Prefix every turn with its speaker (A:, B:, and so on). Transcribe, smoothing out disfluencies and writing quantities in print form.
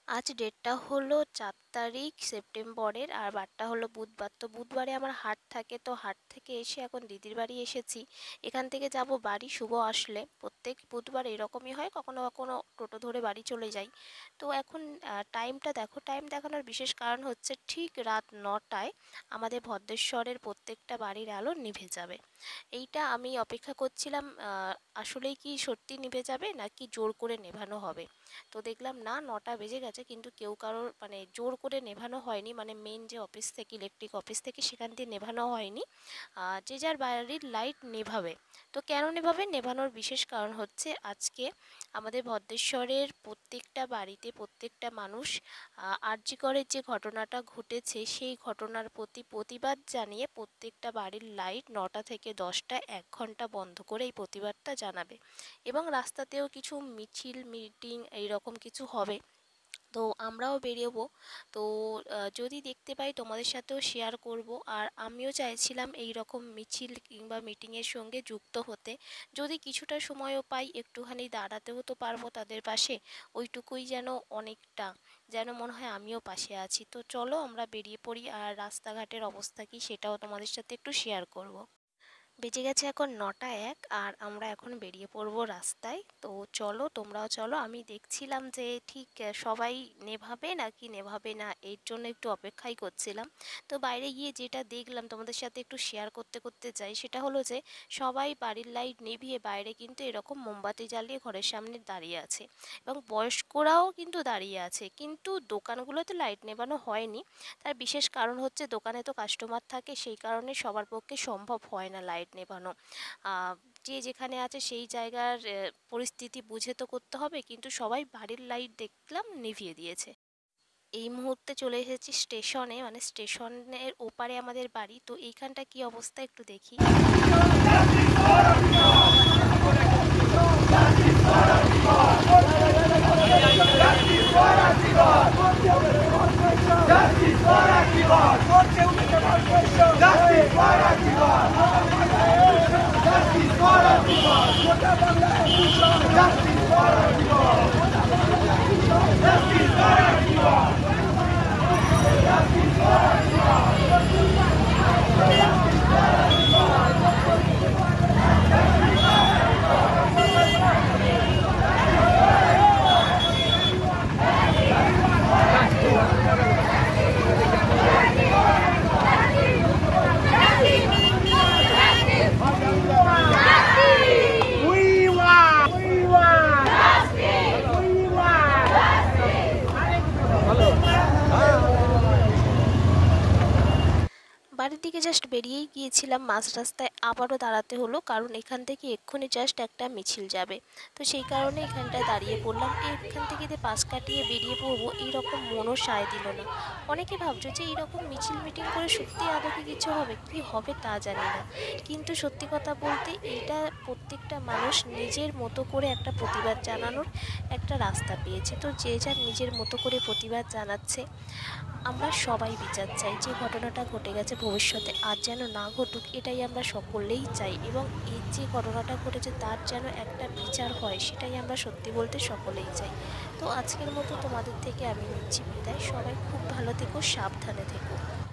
A: আজ ডেটটা হলো ৪ তারিখ সেপ্টেম্বরের, আর বারটা হলো বুধবার। তো বুধবারে আমার হাট থাকে, তো হাট থেকে এসে এখন দিদির বাড়ি এসেছি। এখান থেকে যাব বাড়ি শুভ আসলে। প্রত্যেক বুধবার এরকমই হয়, কখনো কখনো টোটো ধরে বাড়ি চলে যাই। তো এখন টাইমটা দেখো, টাইম দেখানোর বিশেষ কারণ হচ্ছে ঠিক রাত ৯টায় আমাদের ভদ্রেশ্বরের প্রত্যেকটা বাড়ির আলো নিভে যাবে। এইটা আমি অপেক্ষা করছিলাম, আসলেই কি সত্যি নিভে যাবে নাকি জোর করে নেভানো হবে। তো দেখলাম না, ৯টা বেজে গেছে, কিন্তু কেউ কারোর মানে জোর করে নেভানো হয়নি, মানে মেন যে অফিস থেকে, ইলেকট্রিক অফিস থেকে, সেখান দিয়ে নেভানো হয়নি। যে যার বাড়ির লাইট নেভাবে। তো কেন নেভাবে, নেভানোর বিশেষ কারণ হচ্ছে আজকে আমাদের ভদ্রেশ্বরের প্রত্যেকটা বাড়িতে প্রত্যেকটা মানুষ আরজি করের যে ঘটনাটা ঘটেছে সেই ঘটনার প্রতি প্রতিবাদ জানিয়ে প্রত্যেকটা বাড়ির লাইট ৯টা থেকে 10টা 1 ঘন্টা বন্ধ করে এই প্রতিবাদটা জানাবে। এবং রাস্তাতেও কিছু মিছিল মিটিং এইরকম কিছু হবে। তো আমরাও বেরোবো। তো যদি দেখতে পাই তোমাদের সাথেও শেয়ার করব। আর আমিও চাইছিলাম এই রকম মিছিল কিংবা মিটিংয়ের সঙ্গে যুক্ত হতে। যদি কিছুটা সময়ও পাই, একটুখানি দাঁড়াতেও তো পারবো তাদের পাশে। ওইটুকুই যেন অনেকটা, যেন মনে হয় আমিও পাশে আছি। তো চলো আমরা বেরিয়ে পড়ি, আর রাস্তাঘাটের অবস্থা কি সেটাও তোমাদের সাথে একটু শেয়ার করব। বেজে গেছে এখন ৯টা ১, আর আমরা এখন বেরিয়ে পড়বো রাস্তায়। তো চলো, তোমরাও চলো। আমি দেখছিলাম যে ঠিক সবাই নেভাবে নাকি নেভাবে না, এর জন্য একটু অপেক্ষাই করছিলাম। তো বাইরে গিয়ে যেটা দেখলাম তোমাদের সাথে একটু শেয়ার করতে করতে যাই, সেটা হলো যে সবাই বাড়ির লাইট নিভিয়ে বাইরে কিন্তু এরকম মোমবাতি জ্বালিয়ে ঘরের সামনে দাঁড়িয়ে আছে, এবং বয়স্করাও কিন্তু দাঁড়িয়ে আছে। কিন্তু দোকানগুলোতে লাইট নেভানো হয়নি। তার বিশেষ কারণ হচ্ছে দোকানে তো কাস্টমার থাকে, সেই কারণে সবার পক্ষে সম্ভব হয় না লাইট নেভানো। যে যেখানে আছে সেই জায়গার পরিস্থিতি বুঝে তো করতে হবে, কিন্তু সবাই বাড়ির লাইট দেখলাম নিভিয়ে দিয়েছে। এই মুহূর্তে চলে এসেছি স্টেশনে, মানে স্টেশনের ওপারে আমাদের বাড়ি। তো এইখানটা কি অবস্থা একটু দেখি। বাড়ির দিকে জাস্ট বেরিয়েই গিয়েছিলাম, মাঝ রাস্তায় আবারও দাঁড়াতে হলো, কারণ এখান থেকে এক্ষুনি জাস্ট একটা মিছিল যাবে। তো সেই কারণে এখানটায় দাঁড়িয়ে পড়লাম। এখান থেকে যে পাশ কাটিয়ে বেরিয়ে পড়বো এইরকম মনও সায় দিল না। অনেকে ভাবছো যে এইরকম মিছিল মিটিং করে সত্যি আদৌ কি কিছু হবে, কি হবে তা জানি না। কিন্তু সত্যি কথা বলতে এইটা প্রত্যেকটা মানুষ নিজের মতো করে একটা প্রতিবাদ জানানোর একটা রাস্তা পেয়েছে। তো যে যার নিজের মতো করে প্রতিবাদ জানাচ্ছে। আমরা সবাই বিচার চাই, যে ঘটনাটা ঘটে গেছে ভবিষ্যতে আর যেন না ঘটুক, এটাই আমরা সকলেই চাই। এবং এই যে ঘটনাটা ঘটেছে তার যেন একটা বিচার হয়, সেটাই আমরা সত্যি বলতে সকলেই চাই। তো আজকের মতো তোমাদের থেকে আমি নিচ্ছি বিদায়। সবাই খুব ভালো থেকো, সাবধানে থেকো।